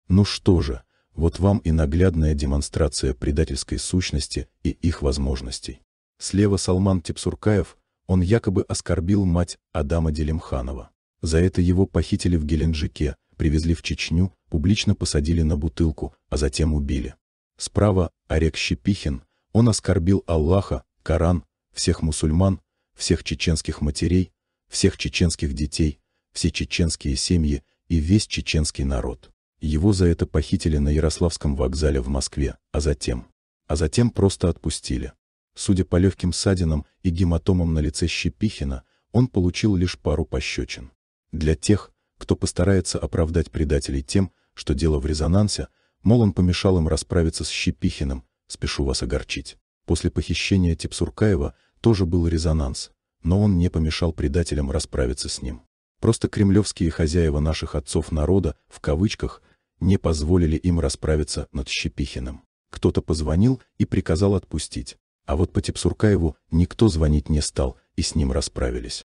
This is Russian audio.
Ну что же, вот вам и наглядная демонстрация предательской сущности и их возможностей. Слева Салман Тепсуркаев, он якобы оскорбил мать Адама Делимханова. За это его похитили в Геленджике, привезли в Чечню, публично посадили на бутылку, а затем убили. Справа Орек Щепихин, он оскорбил Аллаха, Коран, всех мусульман, всех чеченских матерей, всех чеченских детей, все чеченские семьи и весь чеченский народ. Его за это похитили на Ярославском вокзале в Москве, а затем просто отпустили. Судя по легким ссадинам и гематомам на лице Щепихина, он получил лишь пару пощечин. Для тех, кто постарается оправдать предателей тем, что дело в резонансе, мол, он помешал им расправиться с Щепихиным, спешу вас огорчить. После похищения Тепсуркаева тоже был резонанс, но он не помешал предателям расправиться с ним. Просто кремлевские хозяева наших отцов народа, в кавычках, не позволили им расправиться над Щепихиным. Кто-то позвонил и приказал отпустить, а вот по Тепсуркаеву никто звонить не стал, и с ним расправились.